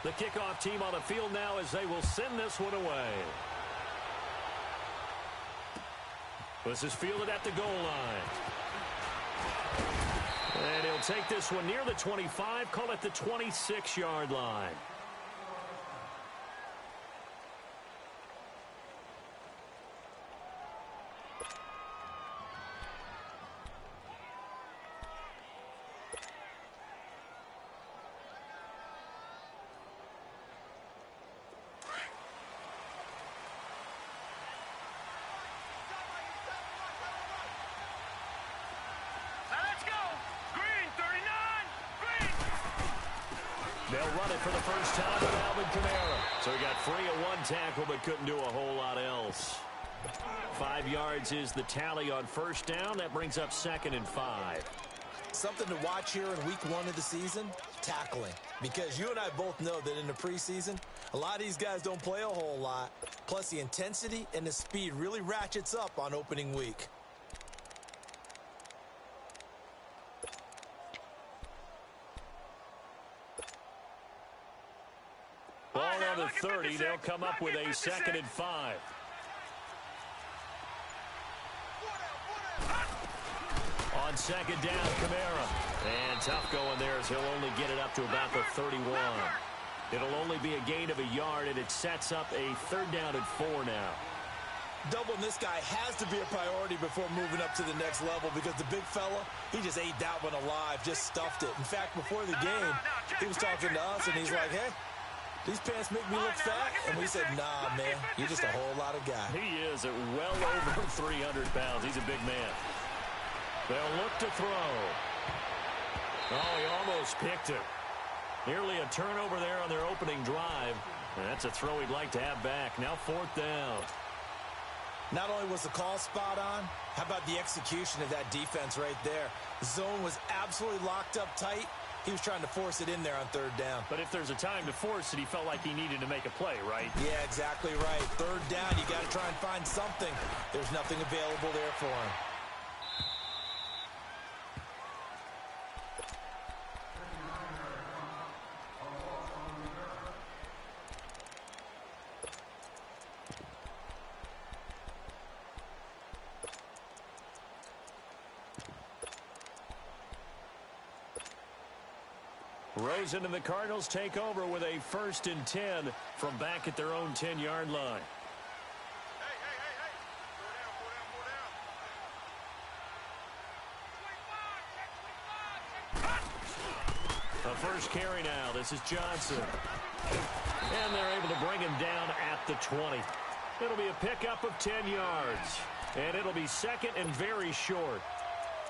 The kickoff team on the field now as they will send this one away. This is fielded at the goal line. And he'll take this one near the 25, call it the 26-yard line. They'll run it for the first time with Alvin Kamara. So he got free of one tackle but couldn't do a whole lot else. 5 yards is the tally on first down. That brings up 2nd and 5. Something to watch here in week 1 of the season, tackling. Because you and I both know that in the preseason, a lot of these guys don't play a whole lot. Plus the intensity and the speed really ratchets up on opening week. Ball on the 30. They'll come up with a 2nd and 5. On 2nd down, Kamara. And tough going there as he'll only get it up to about the 31. It'll only be a gain of a yard, and it sets up a 3rd down and 4 now. Doubling this guy has to be a priority before moving up to the next level because the big fella, he just ate that one alive, just stuffed it. In fact, before the game, he was talking to us, and he's like, hey, these pants make me look fat. And we said, nah, man, you're just a whole lot of guy. He is at well over 300 pounds. He's a big man. They'll look to throw. Oh, he almost picked it. Nearly a turnover there on their opening drive. And that's a throw he'd like to have back. Now 4th down. Not only was the call spot on, how about the execution of that defense right there? The zone was absolutely locked up tight. He was trying to force it in there on 3rd down. But if there's a time to force it, he felt like he needed to make a play, right? Yeah, exactly right. 3rd down, you got to try and find something. There's nothing available there for him. Rosen and the Cardinals take over with a 1st and 10 from back at their own 10-yard line. A first carry now. This is Johnson. And they're able to bring him down at the 20. It'll be a pickup of 10 yards. And it'll be 2nd and very short.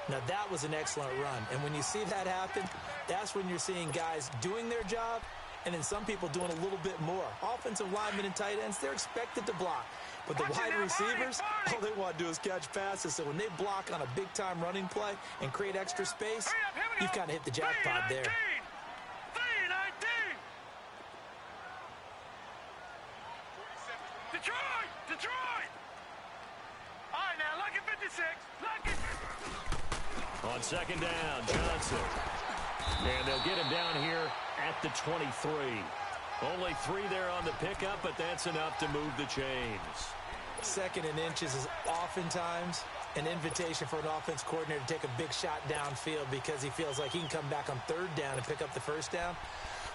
Now, that was an excellent run. And when you see that happen, that's when you're seeing guys doing their job and then some people doing a little bit more. Offensive linemen and tight ends, they're expected to block. But the wide receivers, all they want to do is catch passes. So when they block on a big-time running play and create extra space, you've kind of hit the jackpot there. Detroit! All right, now, lucky 56. Lucky. On 2nd down, Johnson. And they'll get him down here at the 23. Only 3 there on the pickup, but that's enough to move the chains. 2nd and inches is oftentimes an invitation for an offense coordinator to take a big shot downfield because he feels like he can come back on 3rd down and pick up the 1st down.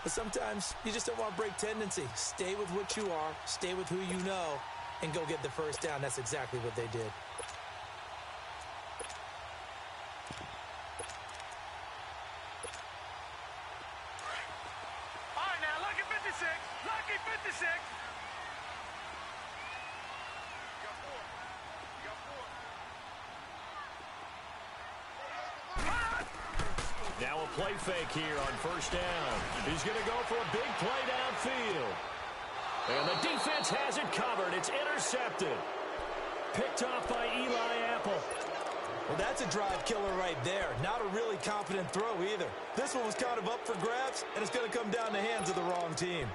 But sometimes you just don't want to break tendency. Stay with what you are, stay with who you know, and go get the 1st down. That's exactly what they did. Lucky 56. Now a play fake here on 1st down. He's going to go for a big play downfield. And the defense has it covered. It's intercepted. Picked off by Eli Apple. Well, that's a drive killer right there. Not a really confident throw either. This one was kind of up for grabs, and it's going to come down the hands of the wrong team.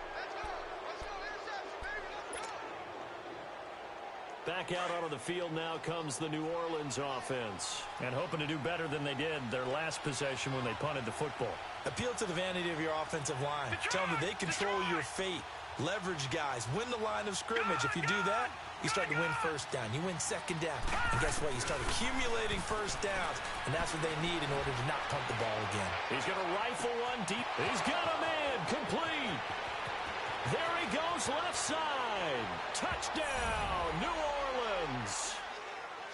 Back out onto the field now comes the New Orleans offense. And hoping to do better than they did their last possession when they punted the football. Appeal to the vanity of your offensive line. Tell them that they control your fate. Leverage guys. Win the line of scrimmage. If you do that, you start to win first down. You win second down. And guess what? You start accumulating first downs. And that's what they need in order to not punt the ball again. He's going to rifle one deep. He's got a man. Complete. There he goes left side. Touchdown, New Orleans.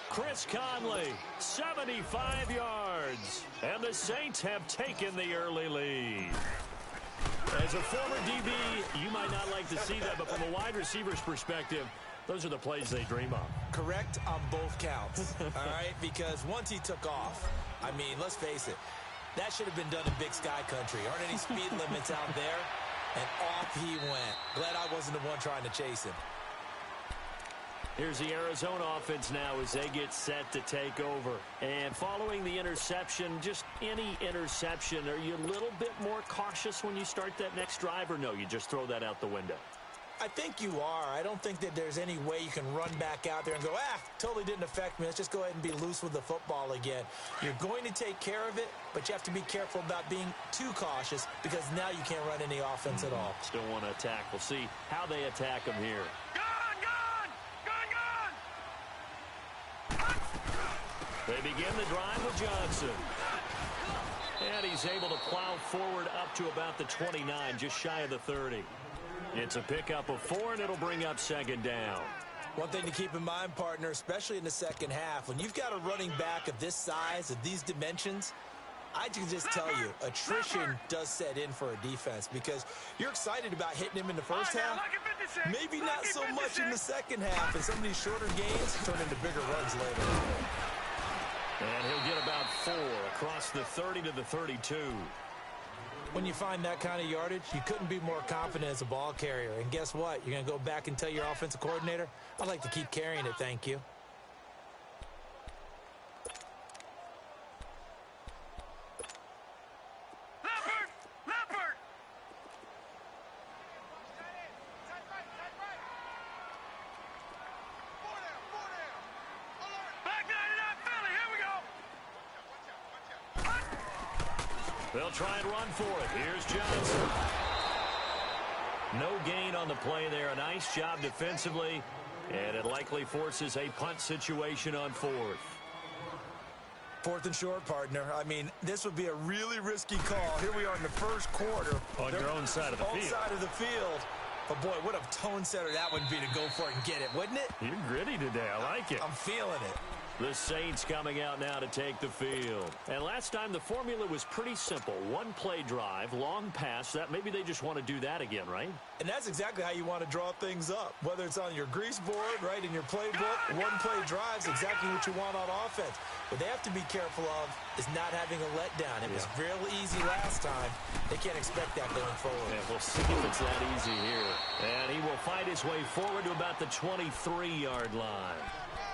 Chris Conley, 75 yards. And the Saints have taken the early lead. As a former DB, you might not like to see that, but from a wide receiver's perspective, those are the plays they dream of. Correct on both counts, all right? Because once he took off, I mean, let's face it, that should have been done in Big Sky Country. Aren't any speed limits out there? And off he went. Glad I wasn't the one trying to chase him. Here's the Arizona offense now as they get set to take over. And following the interception, just any interception, are you a little bit more cautious when you start that next drive, or no, you just throw that out the window? I think you are. I don't think that there's any way you can run back out there and go, totally didn't affect me. Let's just go ahead and be loose with the football again. You're going to take care of it, but you have to be careful about being too cautious because now you can't run any offense at all. Still want to attack. We'll see how they attack them here. They begin the drive with Johnson. And he's able to plow forward up to about the 29, just shy of the 30. It's a pickup of 4, and it'll bring up second down. One thing to keep in mind, partner, especially in the second half, when you've got a running back of this size, of these dimensions, I can just tell you, attrition does set in for a defense because you're excited about hitting him in the first half. Maybe not so much in the second half, and some of these shorter gains turn into bigger runs later. And he'll get about 4 across the 30 to the 32. When you find that kind of yardage, you couldn't be more confident as a ball carrier. And guess what? You're going to go back and tell your offensive coordinator, I'd like to keep carrying it, thank you. They'll try and run for it. Here's Johnson. No gain on the play there. A nice job defensively, and it likely forces a punt situation on 4th. 4th and short, partner. I mean, this would be a really risky call. Here we are in the first quarter. On your own side of the field. Own side of the field. But, boy, what a tone setter that would be to go for it and get it, wouldn't it? You're gritty today. I like it. I'm feeling it. The Saints coming out now to take the field. And last time the formula was pretty simple. One play drive, long pass. That maybe they just want to do that again, right? And that's exactly how you want to draw things up. Whether it's on your grease board, right, in your playbook, one play drives exactly what you want on offense. What they have to be careful of is not having a letdown. It was real easy last time. They can't expect that going forward. Yeah, we'll see if it's that easy here. And he will fight his way forward to about the 23-yard line.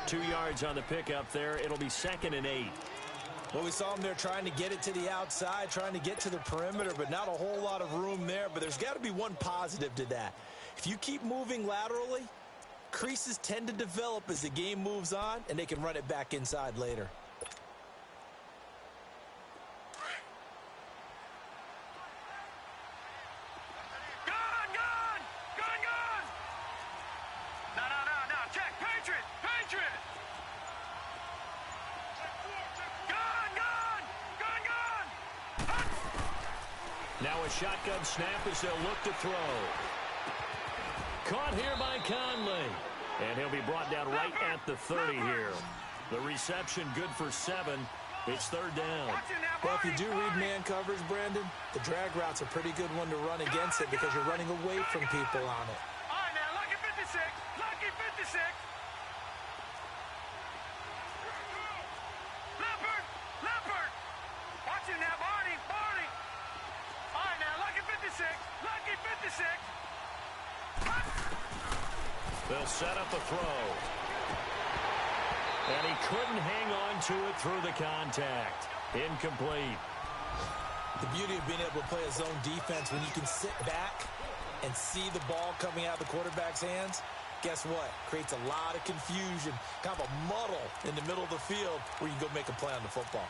2 yards on the pickup there. It'll be 2nd and 8. Well, we saw him there trying to get it to the outside, trying to get to the perimeter, but not a whole lot of room there. But there's got to be one positive to that. If you keep moving laterally, creases tend to develop as the game moves on, and they can run it back inside later. Now a shotgun snap as they'll look to throw. Caught here by Conley. And he'll be brought down right at the 30 here. The reception good for 7. It's 3rd down. Well, if you do read man coverage, Brandon, the drag route's a pretty good one to run against it because you're running away from people on it. All right, now, lucky 56. Lucky 56. Leopard. Watch it now, Barney. All right, now, lucky 56. Lucky 56. They'll set up a throw. And he couldn't hang on to it through the contact. Incomplete. The beauty of being able to play a zone defense when you can sit back and see the ball coming out of the quarterback's hands, guess what? Creates a lot of confusion, kind of a muddle in the middle of the field where you can go make a play on the football.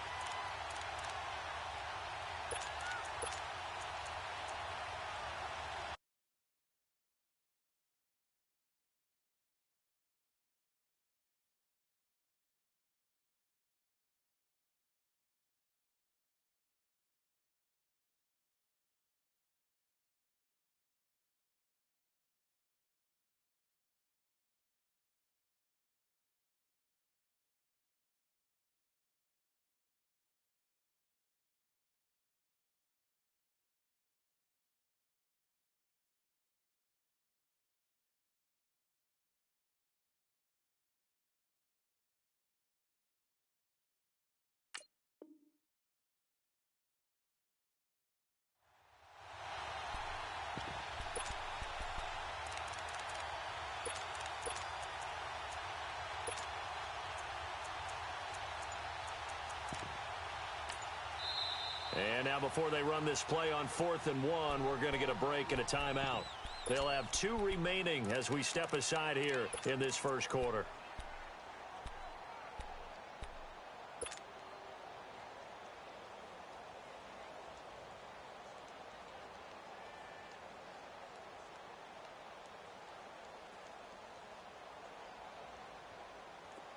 And now before they run this play on 4th and 1, we're going to get a break and a timeout. They'll have 2 remaining as we step aside here in this first quarter.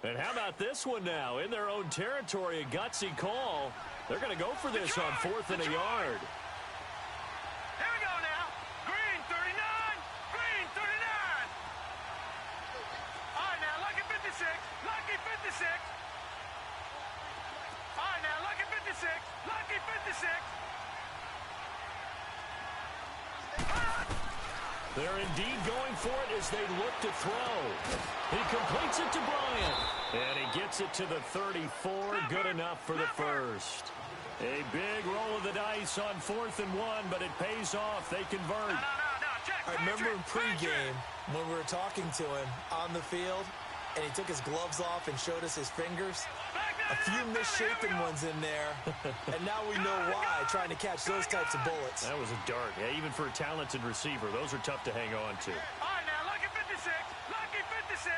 And how about this one now? In their own territory, a gutsy call. They're going to go for this on 4th and a yard. Here we go now. Green 39. Green 39. All right, now, lucky 56. Lucky 56. All right, now, lucky 56. Lucky 56. They're indeed going for it as they look to throw. He completes it to Bryant. And he gets it to the 34. Good enough for the first. A big roll of the dice on 4th and 1, but it pays off. They convert. No. Check. I remember in pregame when we were talking to him on the field, and he took his gloves off and showed us his fingers. A few misshapen ones in there, and now we know why, trying to catch those types of bullets. That was a dart. Yeah, even for a talented receiver, those are tough to hang on to. All right, now, lucky 56. Lucky 56.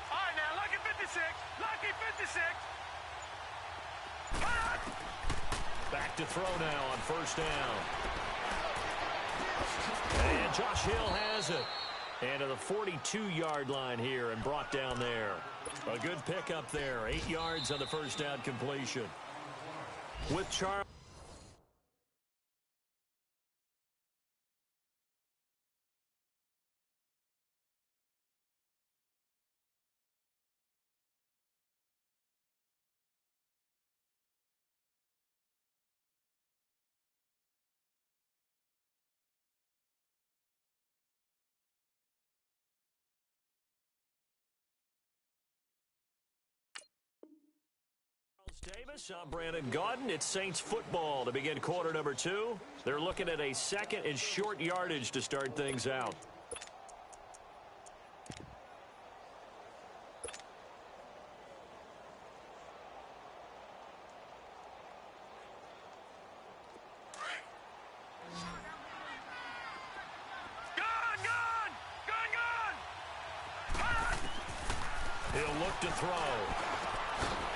All right, now, lucky 56. Lucky 56. Back to throw now on 1st down. And Josh Hill has it. And to the 42-yard line here and brought down there. A good pickup there. 8 yards on the first down completion. With Charles. Davis, I'm Brandon Gaudin. It's Saints football to begin quarter number 2. They're looking at a 2nd and short yardage to start things out. Gone! He'll look to throw.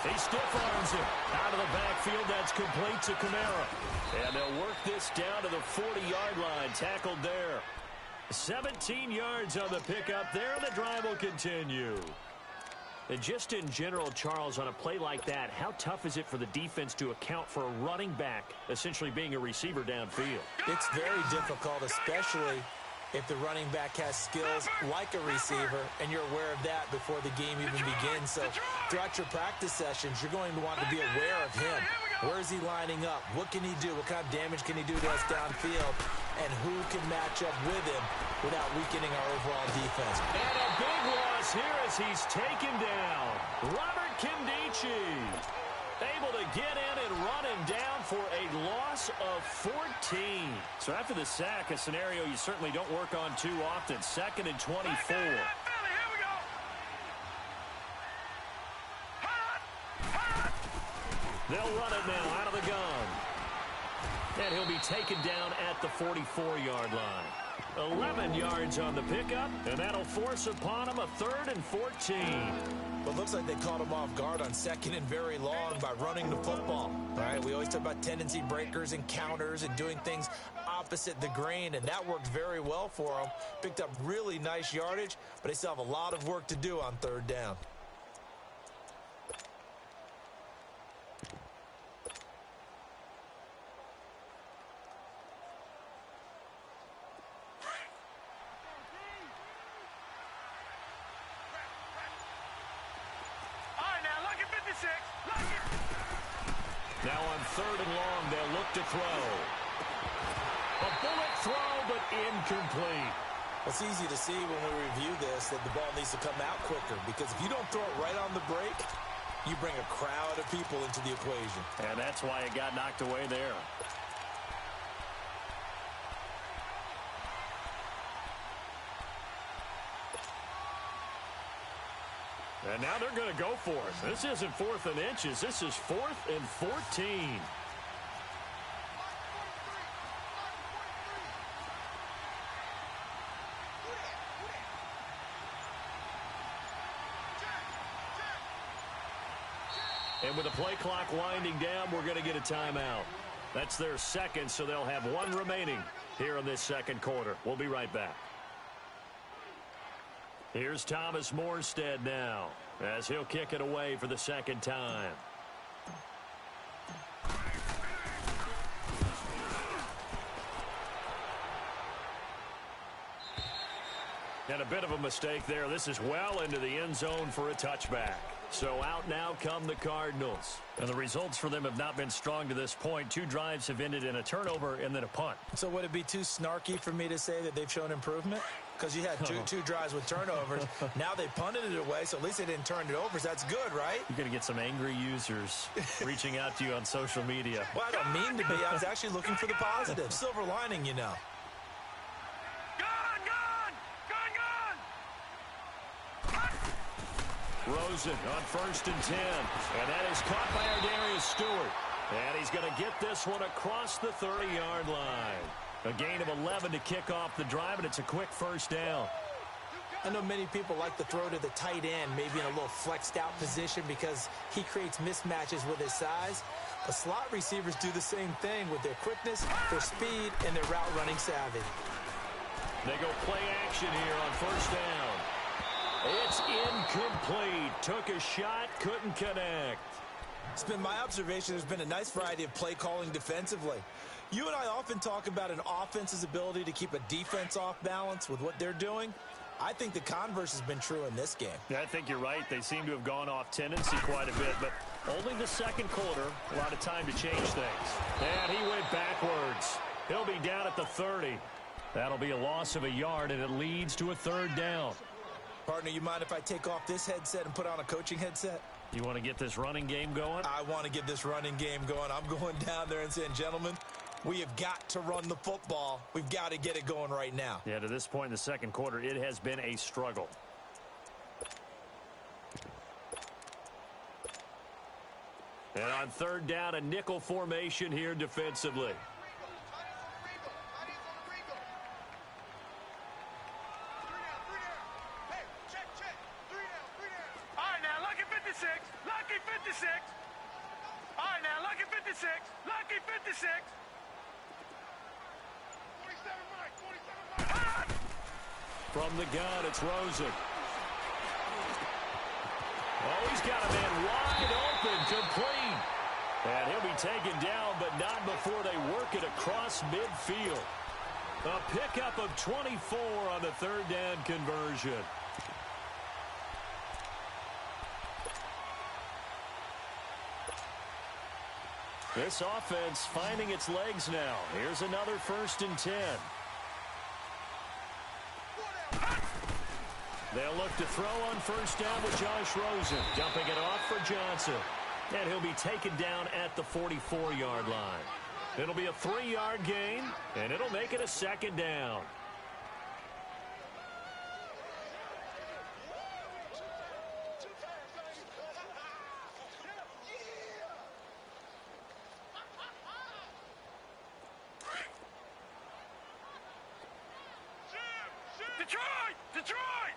He stiff arms it. Out of the backfield, that's complete to Kamara. And they'll work this down to the 40-yard line. Tackled there. 17 yards on the pickup there, and the drive will continue. And just in general, Charles, on a play like that, how tough is it for the defense to account for a running back essentially being a receiver downfield? It's very difficult, especially if the running back has skills like a receiver, and you're aware of that before the game even begins. So throughout your practice sessions, you're going to want to be aware of him. Where is he lining up? What can he do? What kind of damage can he do to us downfield? And who can match up with him without weakening our overall defense? And a big loss here as he's taken down. Robert Kimdichie able to get in and run him down for a loss of 14. So after the sack, a scenario you certainly don't work on too often. 2nd and 24. They'll run it now out of the gun. And he'll be taken down at the 44-yard line. 11 yards on the pickup, and that'll force upon him a 3rd and 14. Well, it looks like they caught him off guard on 2nd and very long by running the football, right? We always talk about tendency breakers and counters and doing things opposite the grain, and that worked very well for them. Picked up really nice yardage, but they still have a lot of work to do on 3rd down. Now on 3rd and long, they'll look to throw. A bullet throw, but incomplete. It's easy to see when we review this that the ball needs to come out quicker, because if you don't throw it right on the break, you bring a crowd of people into the equation. And that's why it got knocked away there. And now they're going to go for it. This isn't 4th and inches. This is 4th and 14. And with the play clock winding down, we're going to get a timeout. That's their 2nd, so they'll have 1 remaining here in this 2nd quarter. We'll be right back. Here's Thomas Morstead now, as he'll kick it away for the 2nd time. And a bit of a mistake there. This is well into the end zone for a touchback. So out now come the Cardinals. And the results for them have not been strong to this point. 2 drives have ended in a turnover and then a punt. So would it be too snarky for me to say that they've shown improvement? Because you had two drives with turnovers. Now they punted it away, so at least they didn't turn it over. So that's good, right? You're going to get some angry users reaching out to you on social media. Well, I don't mean to be. I was actually looking for the positive. Silver lining, you know. Rosen on 1st and 10. And that is caught by Ardarius Stewart. And he's going to get this one across the 30-yard line. A gain of 11 to kick off the drive, and it's a quick 1st down. I know many people like to throw to the tight end, maybe in a little flexed out position because he creates mismatches with his size. The slot receivers do the same thing with their quickness, their speed, and their route running savvy. They go play action here on 1st down. It's incomplete. Took a shot, couldn't connect. It's been my observation there's been a nice variety of play calling defensively. You and I often talk about an offense's ability to keep a defense off balance with what they're doing. I think the converse has been true in this game. Yeah, I think you're right. They seem to have gone off tendency quite a bit, but only the 2nd quarter, a lot of time to change things. And he went backwards. He'll be down at the 30. That'll be a loss of a yard, and it leads to a 3rd down. Partner, you mind if I take off this headset and put on a coaching headset? You want to get this running game going? I want to get this running game going. I'm going down there and saying, gentlemen, we have got to run the football. We've got to get it going right now. Yeah, to this point in the 2nd quarter, it has been a struggle. And on 3rd down, a nickel formation here defensively. From the gun, it's Rosen. Oh, he's got a man wide open, complete. And he'll be taken down, but not before they work it across midfield. A pickup of 24 on the 3rd down conversion. This offense finding its legs now. Here's another 1st and 10. They'll look to throw on 1st down with Josh Rosen. Dumping it off for Johnson. And he'll be taken down at the 44-yard line. It'll be a 3-yard gain, and it'll make it a 2nd down. Detroit!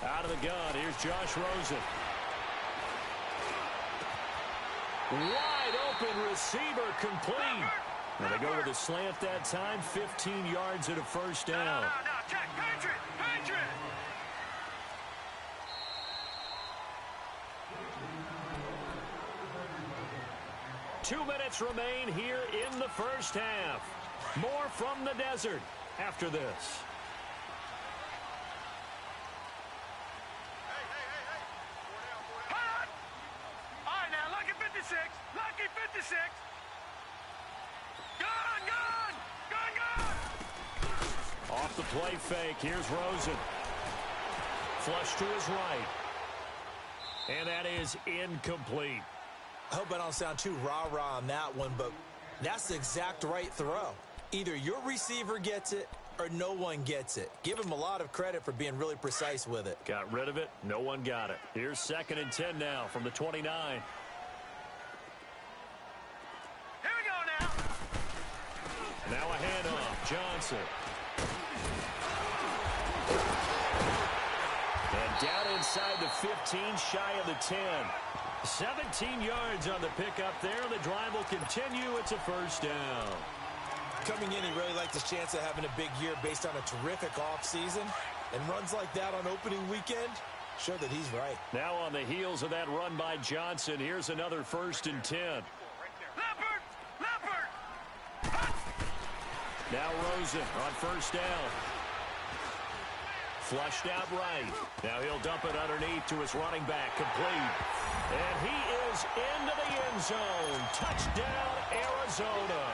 Out of the gun, here's Josh Rosen. Wide open receiver complete. Now they go with a slant that time, 15 yards and a first down. No, check, Patriot, Patriot! 2 minutes remain here in the first half. More from the desert after this. Hot! All right, now, lucky 56, lucky 56. Gun! Off the play fake, here's Rosen. Flush to his right. And that is incomplete. I hope I don't sound too rah-rah on that one, but that's the exact right throw. Either your receiver gets it or no one gets it. Give him a lot of credit for being really precise with it. Got rid of it. No one got it. Here's 2nd and 10 now from the 29. Here we go now. Now a handoff. Johnson. And down inside the 15, shy of the 10. 17 yards on the pickup there. The drive will continue. It's a first down. Coming in, he really liked his chance of having a big year based on a terrific offseason. And runs like that on opening weekend show that he's right. Now on the heels of that run by Johnson, here's another 1st and 10. Leopard! Now Rosen on first down. Flushed out right. Now he'll dump it underneath to his running back. Complete. And he is into the end zone. Touchdown, Arizona.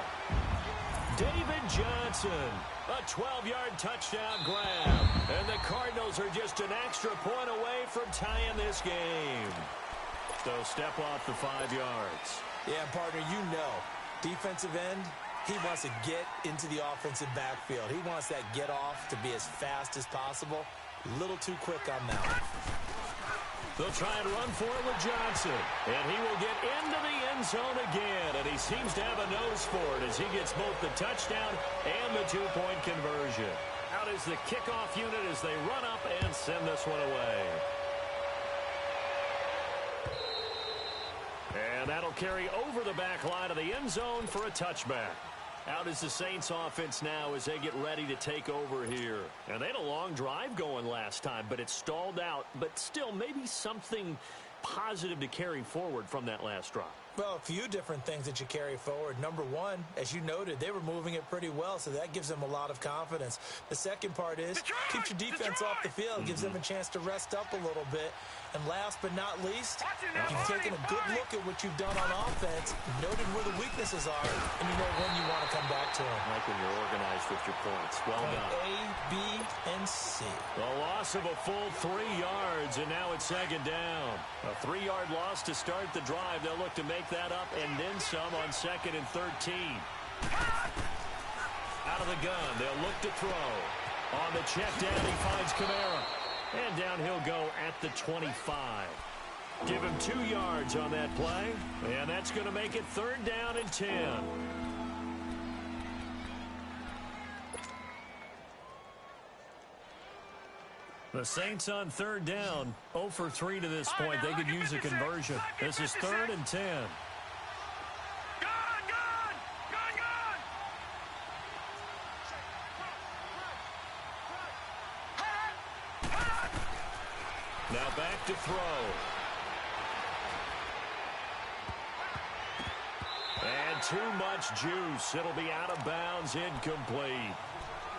David Johnson, a 12-yard touchdown grab. And the Cardinals are just an extra point away from tying this game. So step off the 5 yards. Yeah, partner, you know, defensive end, he wants to get into the offensive backfield. He wants that get off to be as fast as possible. A little too quick on that one. They'll try and run for it with Johnson. And he will get into the end zone again. And he seems to have a nose for it as he gets both the touchdown and the 2-point conversion. Out is the kickoff unit as they run up and send this one away. And that'll carry over the back line of the end zone for a touchback. Out is the Saints offense now as they get ready to take over here. And they had a long drive going last time, but it stalled out. But still, maybe something positive to carry forward from that last drive. Well, a few different things that you carry forward. Number one, as you noted, they were moving it pretty well, so that gives them a lot of confidence. The second part is keeps your defense off the field, gives them a chance to rest up a little bit. And last but not least, you've taken a good look at what you've done on offense, noted where the weaknesses are, and you know when you want to come back to them. Like when you're organized with your points. Well done. A, B, and C. The loss of a full 3 yards, and now it's 2nd down. A 3-yard loss to start the drive. They'll look to make that up and then some on 2nd and 13. Out of the gun, they'll look to throw. On the check down, he finds Kamara. And down he'll go at the 25. Give him 2 yards on that play. And that's going to make it 3rd down and 10. The Saints on 3rd down. 0 for 3 to this point. They could use a conversion. This is 3rd and 10. Now back to throw. And too much juice. It'll be out of bounds, incomplete.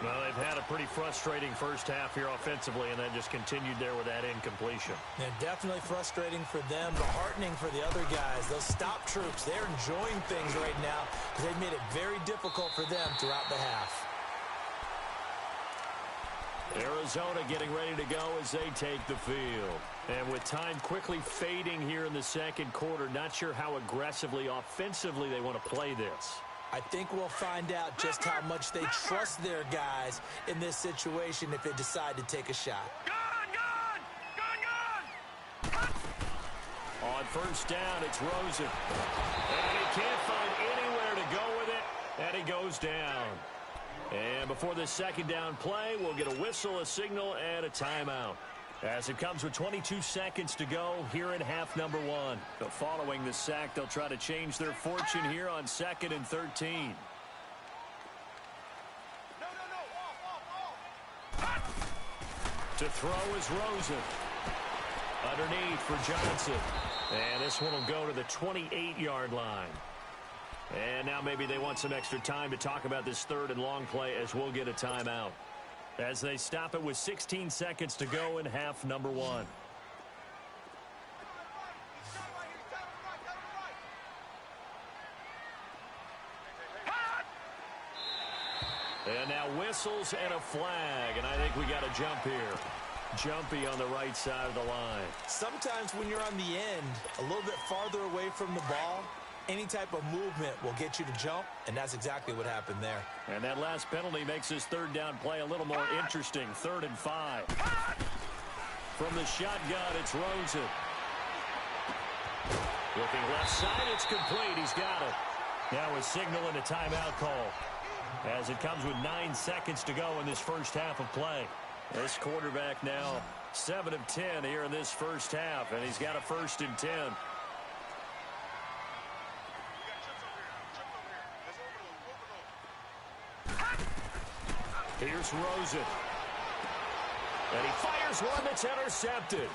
Well, they've had a pretty frustrating first half here offensively, and then just continued there with that incompletion. Yeah, definitely frustrating for them, but heartening for the other guys. Those stop troops, they're enjoying things right now because they've made it very difficult for them throughout the half. Arizona getting ready to go as they take the field. And with time quickly fading here in the second quarter, not sure how aggressively, offensively they want to play this. I think we'll find out just how much they trust their guys in this situation if they decide to take a shot. On 1st down, it's Rosen. And he can't find anywhere to go with it, and he goes down. And before this second down play, we'll get a whistle, a signal, and a timeout. As it comes with 22 seconds to go here in half number one. But following the sack, they'll try to change their fortune here on 2nd and 13. To throw is Rosen. Underneath for Johnson. And this one will go to the 28-yard line. And now maybe they want some extra time to talk about this third and long play as we'll get a timeout. As they stop it with 16 seconds to go in half number one. And now whistles and a flag, and I think we got a jump here. Jumpy on the right side of the line. Sometimes when you're on the end, a little bit farther away from the ball, any type of movement will get you to jump, and that's exactly what happened there. And that last penalty makes this third down play a little more interesting. 3rd and 5. From the shotgun, it's Rosen. Looking left side, it's complete. He's got it. Now a signal and a timeout call. As it comes with 9 seconds to go in this first half of play. This quarterback now 7 of 10 here in this first half, and he's got a 1st and 10. Here's Rosen. And he fires one that's intercepted.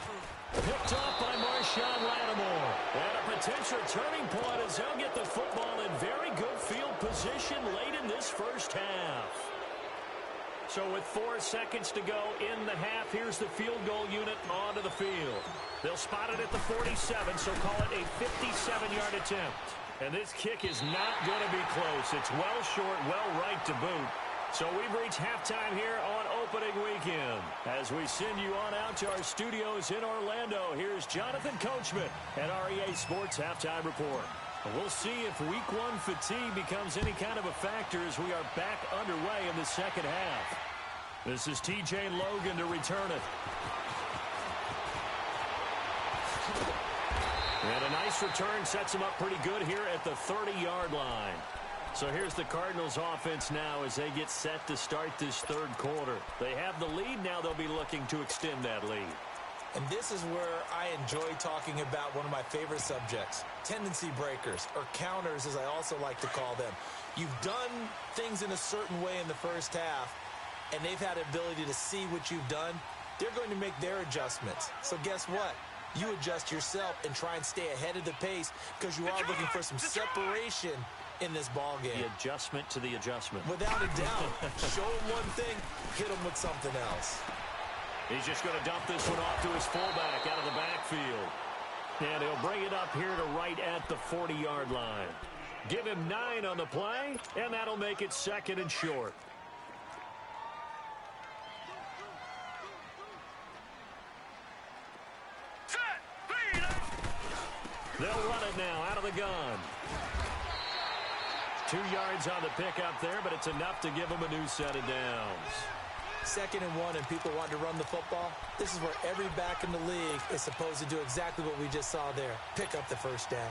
Picked up by Marshawn Lattimore. And a potential turning point as he'll get the football in very good field position late in this first half. So with 4 seconds to go in the half, here's the field goal unit onto the field. They'll spot it at the 47, so call it a 57-yard attempt. And this kick is not going to be close. It's well short, well right to boot. So we've reached halftime here on opening weekend. As we send you on out to our studios in Orlando, here's Jonathan Coachman at REA Sports Halftime Report. We'll see if week one fatigue becomes any kind of a factor as we are back underway in the second half. This is TJ Logan to return it. And a nice return sets him up pretty good here at the 30-yard line. So here's the Cardinals offense now as they get set to start this third quarter. They have the lead. Now they'll be looking to extend that lead. And this is where I enjoy talking about one of my favorite subjects, tendency breakers, or counters as I also like to call them. You've done things in a certain way in the first half, and they've had the ability to see what you've done. They're going to make their adjustments. So guess what? You adjust yourself and try and stay ahead of the pace because you are looking for some separation in this ball game. The adjustment to the adjustment. Without a doubt. Show him one thing, hit him with something else. He's just going to dump this one off to his fullback out of the backfield. And he'll bring it up here to right at the 40-yard line. Give him 9 on the play, and that'll make it 2nd and short. They'll run it now out of the gun. 2 yards on the pickup there, but it's enough to give them a new set of downs. 2nd and 1, and people want to run the football. This is where every back in the league is supposed to do exactly what we just saw there. Pick up the first down.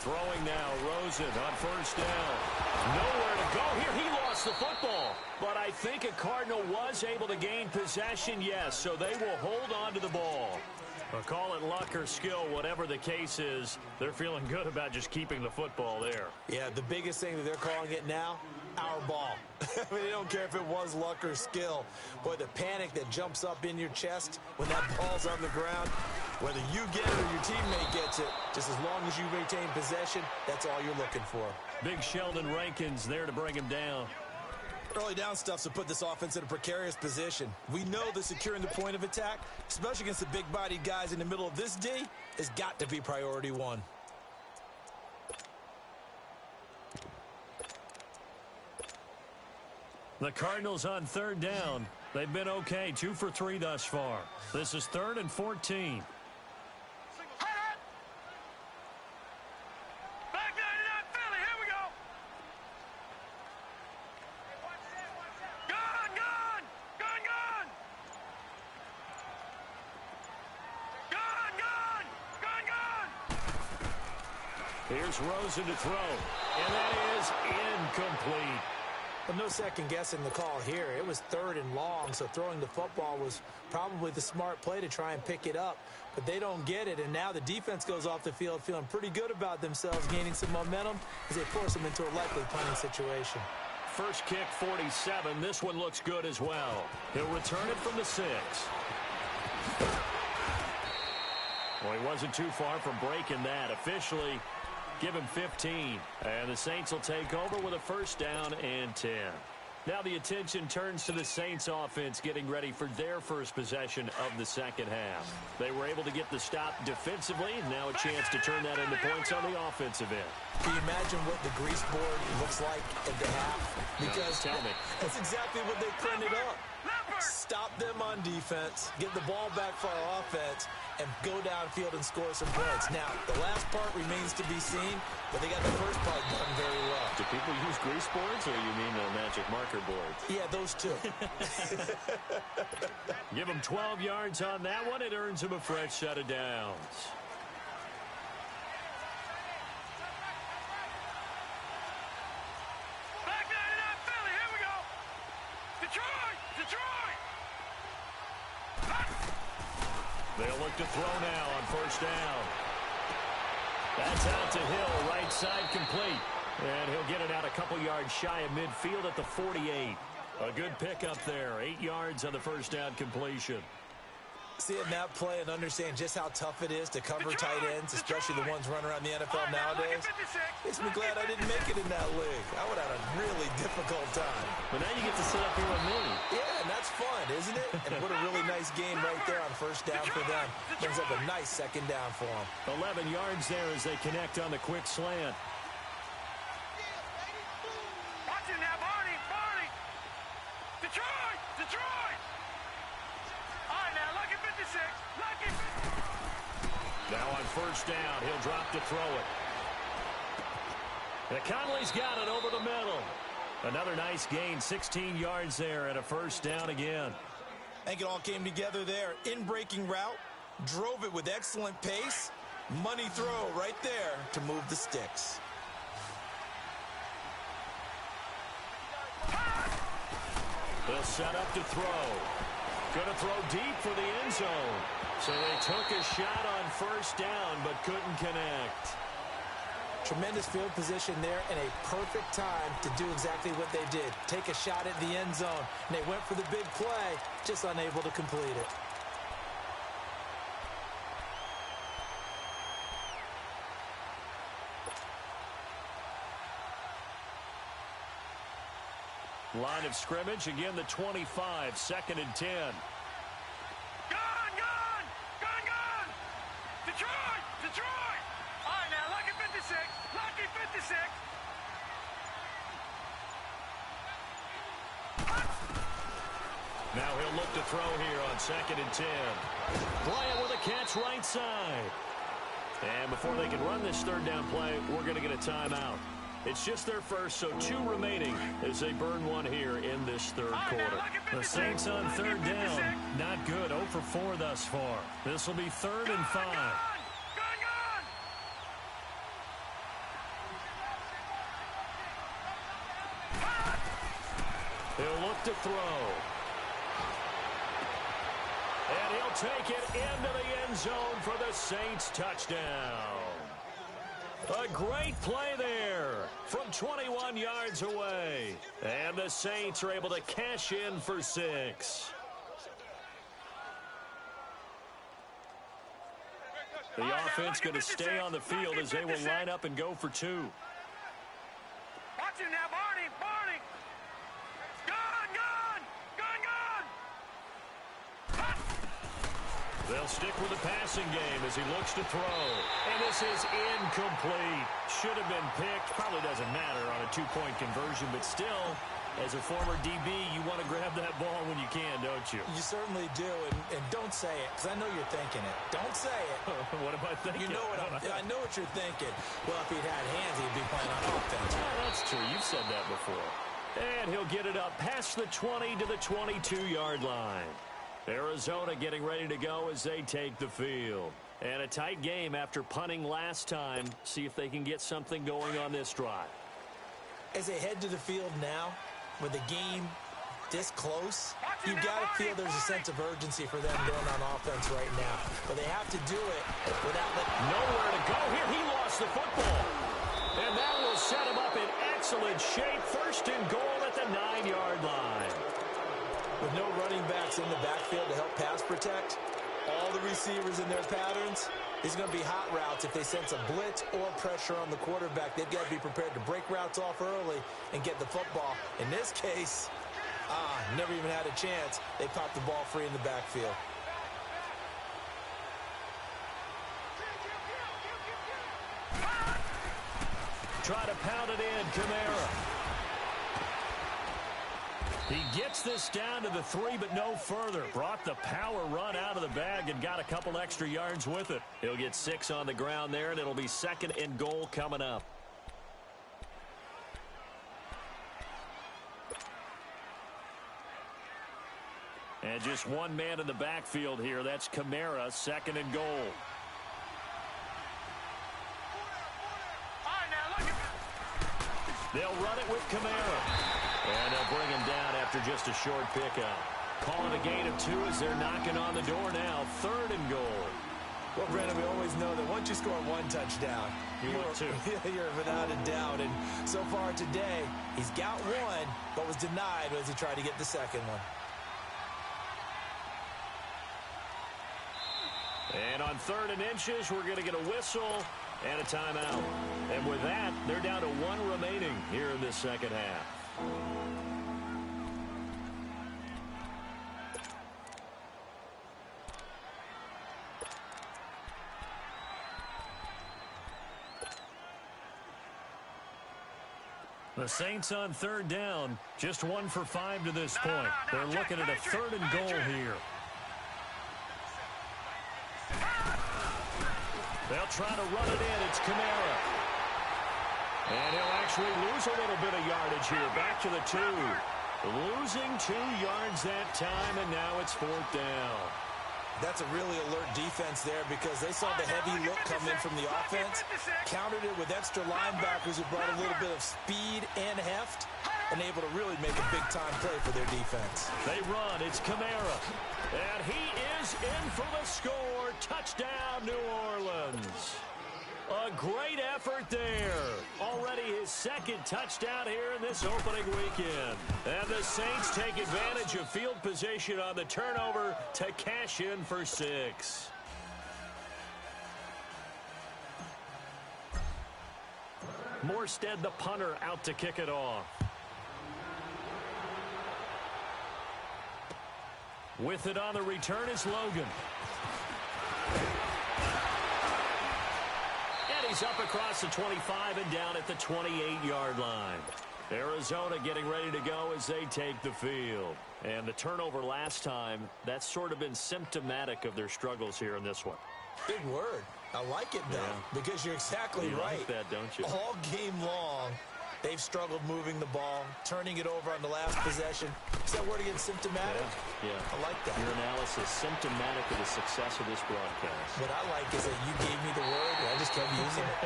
Throwing now, Rosen on 1st down. Nowhere to go here. He lost the football. But I think a Cardinal was able to gain possession, yes, so they will hold on to the ball. Or call it luck or skill, whatever the case is, they're feeling good about just keeping the football there. Yeah, the biggest thing that they're calling it now, our ball. I mean, they don't care if it was luck or skill. Boy, the panic that jumps up in your chest when that ball's on the ground, whether you get it or your teammate gets it, just as long as you maintain possession, that's all you're looking for. Big Sheldon Rankins there to bring him down. Early down stuff to put this offense in a precarious position. We know that securing the point of attack, especially against the big-bodied guys in the middle of this D, has got to be priority one. The Cardinals on 3rd down. They've been okay, 2 for 3 thus far. This is 3rd and 14. Here's Rosen to throw, and that is incomplete. Well, no second guessing the call here. It was 3rd and long, so throwing the football was probably the smart play to try and pick it up. But they don't get it, and now the defense goes off the field feeling pretty good about themselves, gaining some momentum as they force them into a likely punting situation. First kick, 47. This one looks good as well. He'll return it from the 6. Well, he wasn't too far from breaking that. Officially, give him 15. And the Saints will take over with a first down and 10. Now the attention turns to the Saints offense getting ready for their first possession of the second half. They were able to get the stop defensively. Now a chance to turn that into points on the offensive end. Can you imagine what the grease board looks like at the half? Because tell me. That's exactly what they printed up. Stop them on defense, get the ball back for our offense, and go downfield and score some points. Now, the last part remains to be seen, but they got the first part done very well. Do people use grease boards, or you mean magic marker boards? Yeah, those two. Give him 12 yards on that one. It earns him a fresh set of downs. They'll look to throw now on first down. That's out to Hill, right side complete. And he'll get it out a couple yards shy of midfield at the 48. A good pickup there, 8 yards on the first down completion. Seeing that play and understand just how tough it is to cover tight ends, especially the ones running around the NFL nowadays, makes me glad I didn't make it in that league. I would have had a really difficult time. But now you get to sit up here with me. Yeah, and that's fun, isn't it? And what a really nice game right there on first down for them. Brings up a nice second down for them. 11 yards there as they connect on the quick slant. Watch it now, Barney! Detroit! Now on first down, he'll drop to throw it. And Conley's got it over the middle. Another nice gain, 16 yards there, and a first down again. I think it all came together there. In-breaking route, drove it with excellent pace. Money throw right there to move the sticks. They'll set up to throw. Going to throw deep for the end zone. So they took a shot on first down, but couldn't connect. Tremendous field position there and a perfect time to do exactly what they did. Take a shot at the end zone. And they went for the big play, just unable to complete it. Line of scrimmage, again the 25, 2nd and 10. Gone! Detroit! All right, now, lucky 56. Now he'll look to throw here on 2nd and 10. Bryant with a catch right side. And before they can run this third down play, we're going to get a timeout. It's just their first, so 2 remaining as they burn one here in this third quarter. The Saints on third down, not good, 0 for 4 thus far. This will be 3rd and 5. He'll look to throw. And he'll take it into the end zone for the Saints touchdown. A great play there from 21 yards away. And the Saints are able to cash in for 6. The offense going to stay on the field as they will line up and go for 2. Watch him now, Barney! Gone! They'll stick with the passing game as he looks to throw. And this is incomplete. Should have been picked. Probably doesn't matter on a 2-point conversion, but still, as a former DB, you want to grab that ball when you can, don't you? You certainly do, and don't say it, because I know you're thinking it. Don't say it. What am I thinking? You know what I know what you're thinking. Well, if he'd had hands, he'd be playing on offense. Yeah, that's true. You've said that before. And he'll get it up past the 20 to the 22-yard line. Arizona getting ready to go as they take the field. And a tight game after punting last time. See if they can get something going on this drive. As they head to the field now, with the game this close, you've got to feel there's a sense of urgency for them going on offense right now. But they have to do it without letting... Nowhere to go here. He lost the football. And that will set him up in excellent shape. First and goal at the 9-yard line. With no running backs in the backfield to help pass protect, all the receivers in their patterns, these are going to be hot routes. If they sense a blitz or pressure on the quarterback, they've got to be prepared to break routes off early and get the football. In this case, never even had a chance. They popped the ball free in the backfield. Try to pound it in, Kamara. He gets this down to the 3, but no further. Brought the power run out of the bag and got a couple extra yards with it. He'll get 6 on the ground there, and it'll be 2nd and goal coming up. And just one man in the backfield here. That's Kamara, 2nd and goal. They'll run it with Kamara. And they'll bring him down after just a short pickup. Calling a gain of 2 as they're knocking on the door now. 3rd and goal. Well, Brandon, we always know that once you score 1 touchdown, you're without a doubt. And so far today, he's got 1, but was denied as he tried to get the 2nd one. And on 3rd and inches, we're going to get a whistle and a timeout. And with that, they're down to 1 remaining here in this second half. The Saints on 3rd down, just 1 for 5 to this point. They're looking at a 3rd and goal here. They'll try to run it in. It's Kamara. And he'll actually lose a little bit of yardage here. Back to the 2. Losing 2 yards that time, and now it's 4th down. That's a really alert defense there because they saw the heavy look come in from the offense, countered it with extra linebackers who brought a little bit of speed and heft, and able to really make a big-time play for their defense. They run. It's Kamara. And he is in for the score. Touchdown, New Orleans. A great effort there. Already his 2nd touchdown here in this opening weekend. And the Saints take advantage of field position on the turnover to cash in for 6. Morstead, the punter, out to kick it off. With it on the return is Logan. And he's up across the 25 and down at the 28-yard line. Arizona getting ready to go as they take the field. And the turnover last time, that's sort of been symptomatic of their struggles here in this one. Big word. I like it, though, because you're exactly right. You like that, don't you? All game long, they've struggled moving the ball, turning it over on the last possession. Is that word again, symptomatic? Yeah. I like that. Your analysis, symptomatic of the success of this broadcast. What I like is that you gave me the word, and I just kept using it.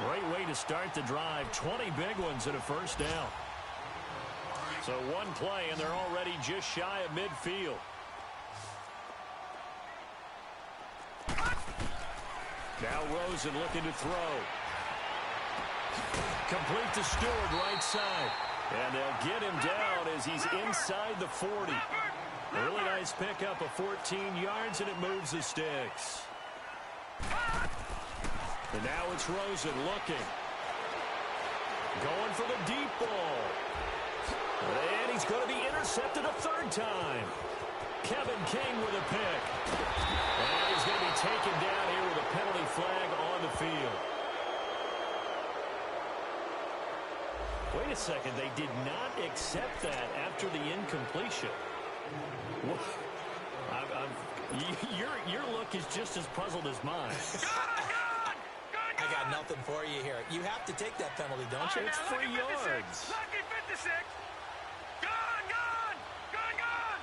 Great way to start the drive. 20 big ones and a 1st down. So 1 play, and they're already just shy of midfield. Now Rosen looking to throw. Complete to Stewart, right side. And they'll get him down as he's inside the 40. A really nice pickup of 14 yards, and it moves the sticks. And now it's Rosen looking. Going for the deep ball. And he's going to be intercepted a 3rd time. Kevin King with a pick. And he's going to be taken down here with a penalty flag on the field. Wait a second. They did not accept that after the incompletion. Your look is just as puzzled as mine. I got nothing for you here. You have to take that penalty, don't you? It's 3 yards. Lucky 56. Gone, gone, gone, gone.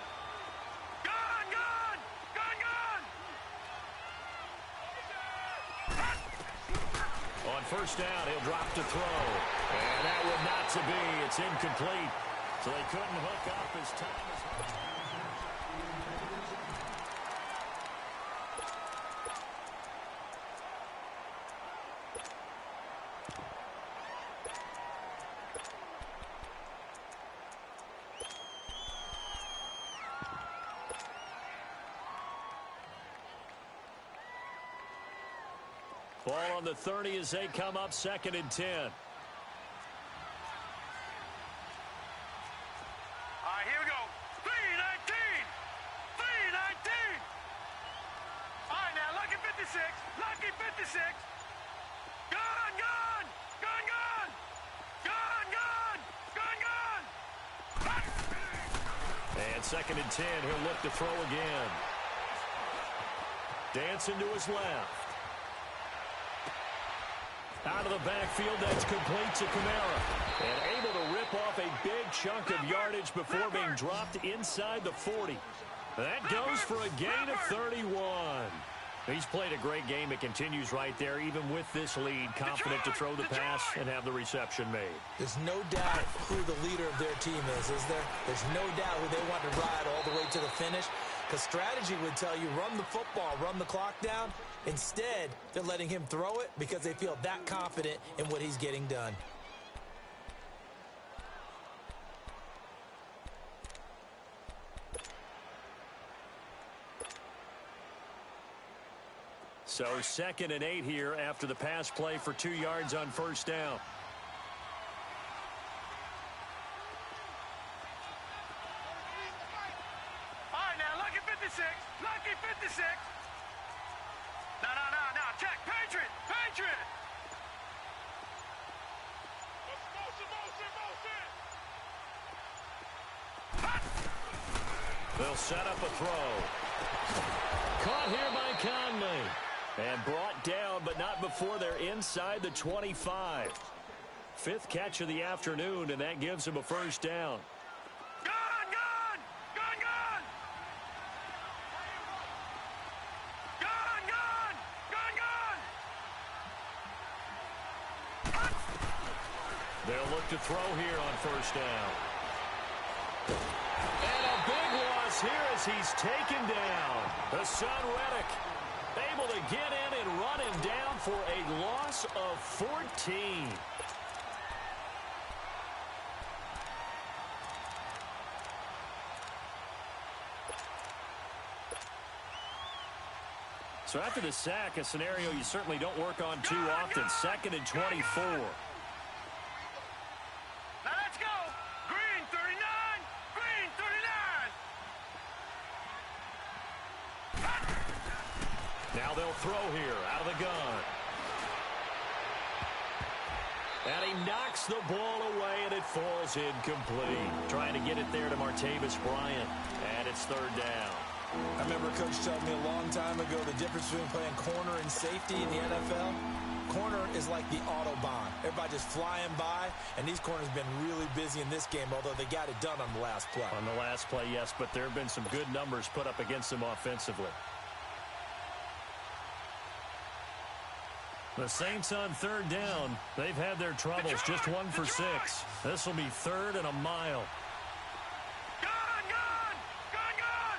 Gone, gone, gone, gone. on first down, he'll drop to throw. And that would not to be. It's incomplete. So they couldn't hook up as time is running. Ball on the 30 as they come up 2nd and 10. All right, here we go. 3-19. 3-19. All right, now, lucky 56. Lucky 56. Gun, gun. Gun, gun. Gun, gun. Gun, gun. And 2nd and 10, he'll look to throw again. Dancing to his left. Out of the backfield, that's complete to Kamara. And able to rip off a big chunk of yardage before being dropped inside the 40. That goes for a gain of 31. He's played a great game. It continues right there, even with this lead, confident to throw the pass and have the reception made. There's no doubt who the leader of their team is there? There's no doubt who they want to ride all the way to the finish. Because strategy would tell you, run the football, run the clock down. Instead, they're letting him throw it because they feel that confident in what he's getting done. So 2nd and 8 here after the pass play for 2 yards on first down. All right, now, lucky 56. Lucky 56. No. Check. Patriot. Patriot. They'll set up a throw. Caught here by Conley. And brought down, but not before they're inside the 25. 5th catch of the afternoon, and that gives him a first down. Gun, gun. Gun, gun. Gun, gun. Gun, gun. They'll look to throw here on first down. And a big loss here as he's taken down. Hassan Reddick able to get in and run him down for a loss of 14. So after the sack, a scenario you certainly don't work on too often. 2nd and 24. Now let's go. Green 39. Green 39. Now they'll throw here out of the gun. And he knocks the ball away, and it falls incomplete. Trying to get it there to Martavis Bryant. And it's 3rd down. I remember Coach telling me a long time ago the difference between playing corner and safety in the NFL. Corner is like the Autobahn. Everybody just flying by, and these corners have been really busy in this game, although they got it done on the last play. On the last play, yes, but there have been some good numbers put up against them offensively. The Saints on 3rd down. They've had their troubles, just 1 for 6. This will be 3rd and a mile. Gun, gun. Gun, gun.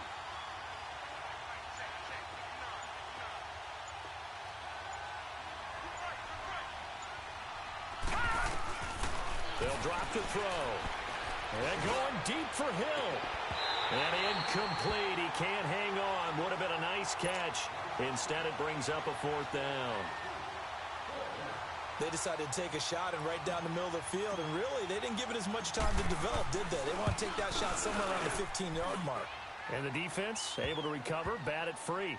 They'll drop to throw. And going deep for Hill. And incomplete. He can't hang on. Would have been a nice catch. Instead, it brings up a 4th down. They decided to take a shot and right down the middle of the field, and really, they didn't give it as much time to develop, did they? They want to take that shot somewhere around the 15-yard mark. And the defense able to recover, bat it free.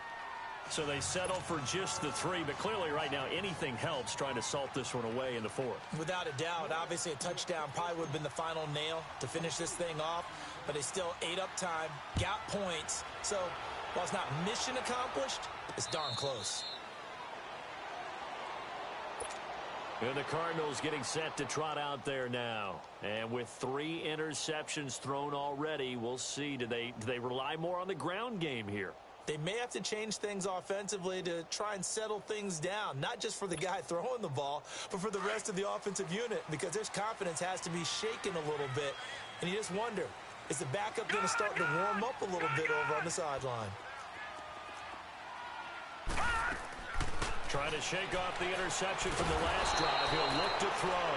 So they settle for just the 3, but clearly right now anything helps trying to salt this one away in the 4th. Without a doubt, obviously a touchdown probably would have been the final nail to finish this thing off, but they still ate up time, got points. So while it's not mission accomplished, it's darn close. And the Cardinals getting set to trot out there now. And with 3 interceptions thrown already, we'll see. Do they rely more on the ground game here? They may have to change things offensively to try and settle things down, not just for the guy throwing the ball, but for the rest of the offensive unit, because their confidence has to be shaken a little bit. And you just wonder, is the backup going to start to warm up a little bit over on the sideline? Trying to shake off the interception from the last drive. He'll look to throw.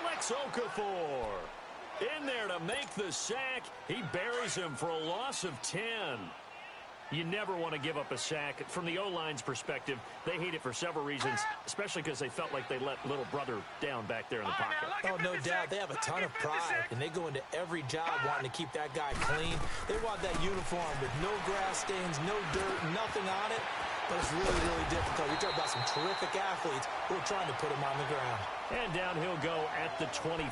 Alex Okafor in there to make the sack. He buries him for a loss of 10. You never want to give up a sack. From the O-line's perspective, they hate it for several reasons, especially because they felt like they let little brother down back there in the pocket. Oh, no doubt. They have a ton of pride, and they go into every job wanting to keep that guy clean. They want that uniform with no grass stains, no dirt, nothing on it. But it's really, really difficult. You're talking about some terrific athletes who are trying to put him on the ground. And down he'll go at the 25.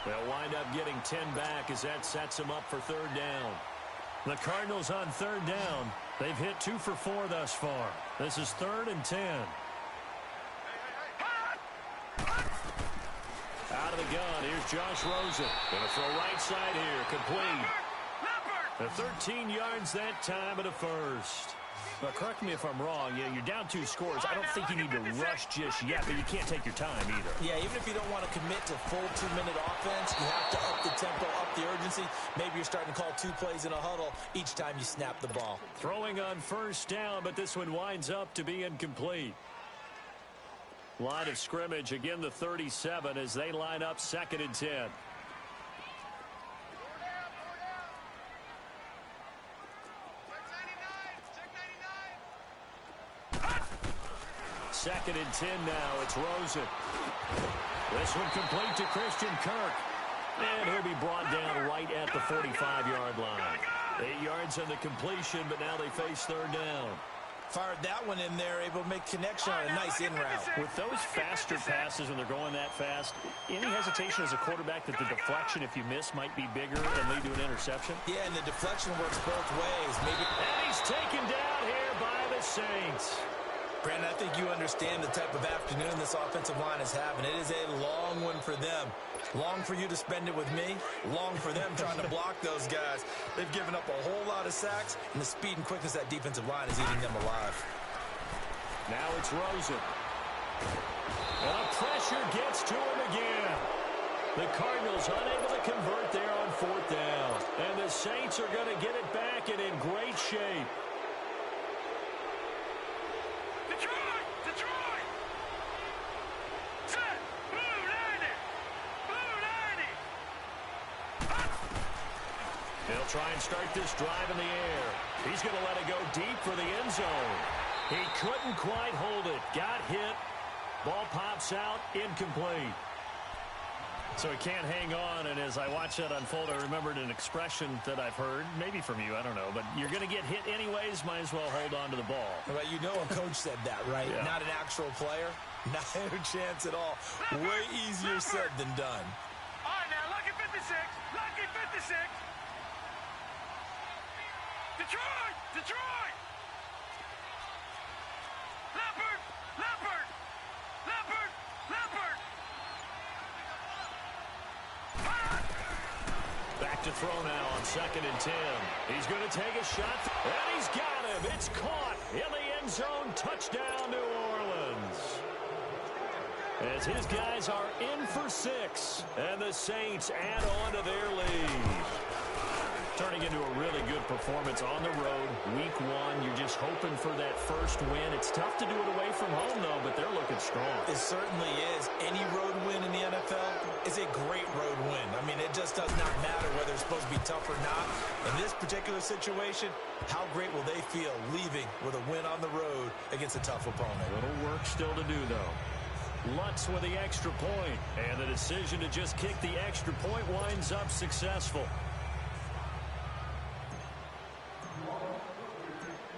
They'll wind up getting 10 back as that sets him up for third down. The Cardinals on third down. They've hit 2 for 4 thus far. This is 3rd and 10. Out of the gun, here's Josh Rosen. Gonna throw right side here, complete. The 13 yards that time at a first. But correct me if I'm wrong, you're down 2 scores. I don't think you need to rush just yet, but you can't take your time either. Yeah, even if you don't want to commit to full 2-minute offense, you have to up the tempo, up the urgency. Maybe you're starting to call 2 plays in a huddle each time you snap the ball. Throwing on first down, but this one winds up to be incomplete. Line of scrimmage, again the 37 as they line up 2nd and 10. Second and 10 now. It's Rosen. This one complete to Christian Kirk. And he'll be brought down right at the 45-yard line. 8 yards on the completion, but now they face third down. Fired that one in there, able to make connection on a nice in route. With those faster passes when they're going that fast, any hesitation as a quarterback that the deflection, if you miss, might be bigger and lead to an interception? Yeah, and the deflection works both ways. Maybe. And he's taken down here by the Saints. Brandon, I think you understand the type of afternoon this offensive line is having. It is a long one for them. Long for you to spend it with me. Long for them trying to block those guys. They've given up a whole lot of sacks, and the speed and quickness of that defensive line is eating them alive. Now it's Rosen. And the pressure gets to him again. The Cardinals unable to convert there on 4th down. And the Saints are going to get it back and in great shape. He'll try and start this drive in the air. He's going to let it go deep for the end zone. He couldn't quite hold it. Got hit. Ball pops out. Incomplete. So he can't hang on, and as I watched that unfold, I remembered an expression that I've heard, maybe from you, I don't know, but you're going to get hit anyways, might as well hold on to the ball. Well, you know a coach said that, right? Yeah. Not an actual player. Not a chance at all. Way easier said than done. All right, now, lucky 56. Lucky 56. Detroit! Detroit! Leopard! Leopard! Leopard! Leopard! Back to throw now on 2nd and 10. He's going to take a shot, and he's got him. It's caught in the end zone. Touchdown, New Orleans. As his guys are in for 6, and the Saints add on to their lead. Turning into a really good performance on the road. Week 1, you're just hoping for that first win. It's tough to do it away from home, though, but they're looking strong. It certainly is. Any road win in the NFL is a great road win. I mean, it just does not matter whether it's supposed to be tough or not. In this particular situation, how great will they feel leaving with a win on the road against a tough opponent? A little work still to do, though. Lutz with the extra point, and the decision to just kick the extra point winds up successful.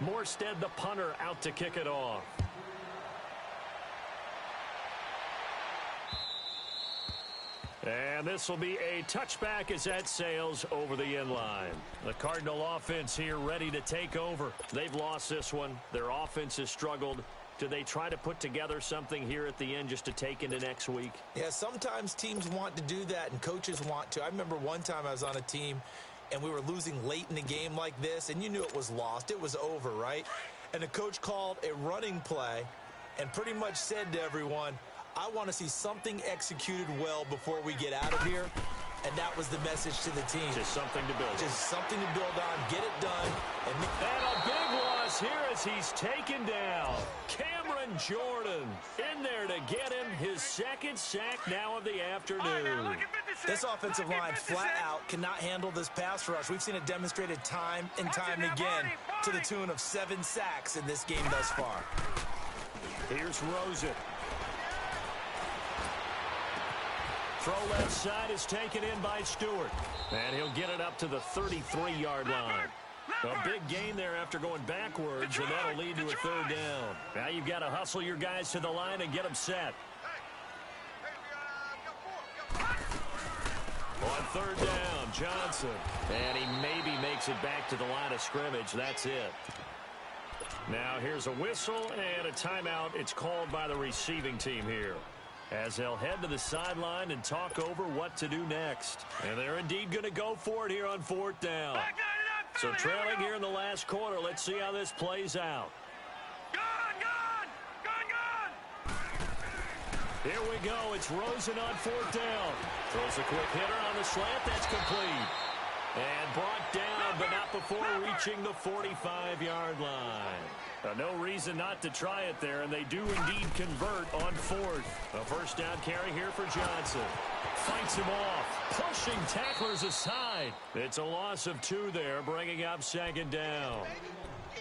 Morstead, the punter, out to kick it off. And this will be a touchback as that sails over the end line. The Cardinal offense here ready to take over. They've lost this one. Their offense has struggled. Do they try to put together something here at the end just to take into next week? Yeah, sometimes teams want to do that and coaches want to. I remember one time I was on a team and we were losing late in the game like this, and you knew it was lost. It was over, right? And the coach called a running play and pretty much said to everyone, I want to see something executed well before we get out of here. And that was the message to the team. Just something to build. Just something to build on, get it done. And a big loss here as he's taken down. Cameron Jordan in there to get him his second sack now of the afternoon. This offensive line flat out cannot handle this pass rush. We've seen it demonstrated time and time again to the tune of 7 sacks in this game thus far. Here's Rosen. Throw left side is taken in by Stewart. And he'll get it up to the 33-yard line. A big gain there after going backwards, and that'll lead to a third down. Now you've got to hustle your guys to the line and get them set. On third down, Johnson. And he maybe makes it back to the line of scrimmage. That's it. Now here's a whistle and a timeout. It's called by the receiving team here, as they'll head to the sideline and talk over what to do next. And they're indeed going to go for it here on fourth down. So trailing here in the last quarter, let's see how this plays out. Here we go. It's Rosen on fourth down. Throws a quick hitter on the slant. That's complete. And brought down, but not before reaching the 45-yard line. No reason not to try it there, and they do indeed convert on fourth. A first down carry here for Johnson. Fights him off, pushing tacklers aside. It's a loss of 2 there, bringing up second down.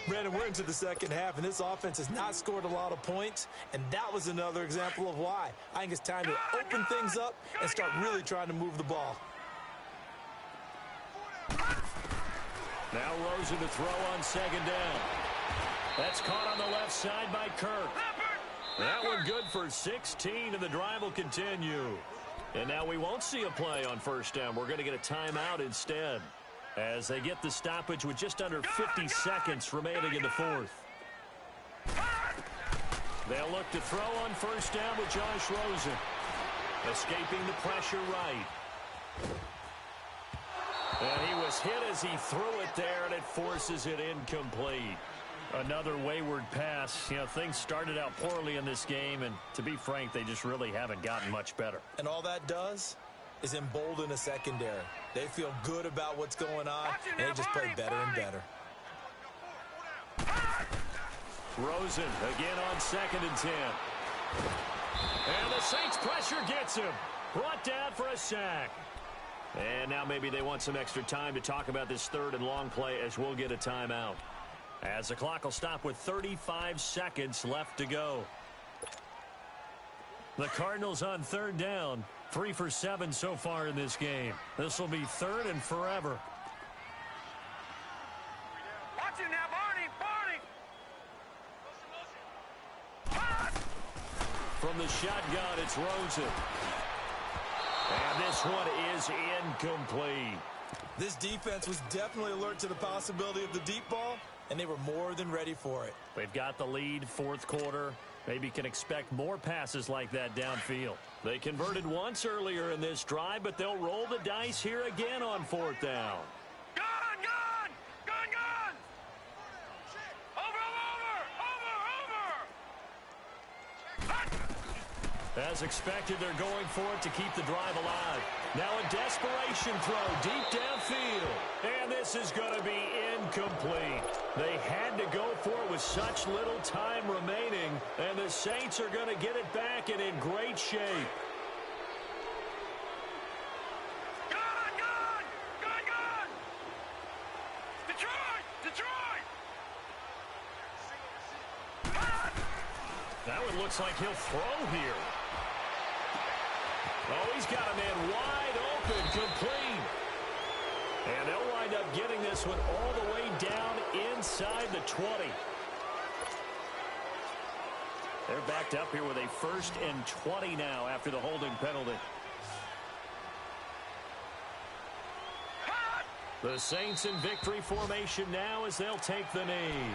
Brandon, we're into the second half, and this offense has not scored a lot of points, and that was another example of why. I think it's time to open things up and start really trying to move the ball. Now Rosen to throw on second down. That's caught on the left side by Kirk. That one good for 16, and the drive will continue. And now we won't see a play on first down. We're going to get a timeout instead, as they get the stoppage with just under 50 seconds remaining in the fourth. They'll look to throw on first down with Josh Rosen. Escaping the pressure right. And he was hit as he threw it there, and it forces it incomplete. Another wayward pass. You know, things started out poorly in this game, and to be frank, they just really haven't gotten much better. And all that does is embolden a secondary. They feel good about what's going on, and they just play better and better. Rosen again on 2nd and 10. And the Saints pressure gets him. Brought down for a sack. And now maybe they want some extra time to talk about this third and long play, as we'll get a timeout, as the clock will stop with 35 seconds left to go. The Cardinals on third down, 3 for 7 so far in this game. This will be third and forever. Watch it now, Barney. From the shotgun, it's Rosen. And this one is incomplete. This defense was definitely alert to the possibility of the deep ball, and they were more than ready for it. They've got the lead, fourth quarter. Maybe can expect more passes like that downfield. They converted once earlier in this drive, but they'll roll the dice here again on fourth down. Gun! As expected, they're going for it to keep the drive alive. Now a desperation throw deep downfield. And this is going to be incomplete. They had to go for it with such little time remaining, and the Saints are going to get it back and in great shape. Gun! Detroit! That one looks like he'll throw here. Oh, he's got a man wide open, complete. And they'll wind up getting this one all the way down inside the 20. They're backed up here with a 1st and 20 now after the holding penalty. The Saints in victory formation now as they'll take the knee.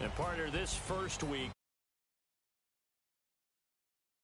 And partner, this first week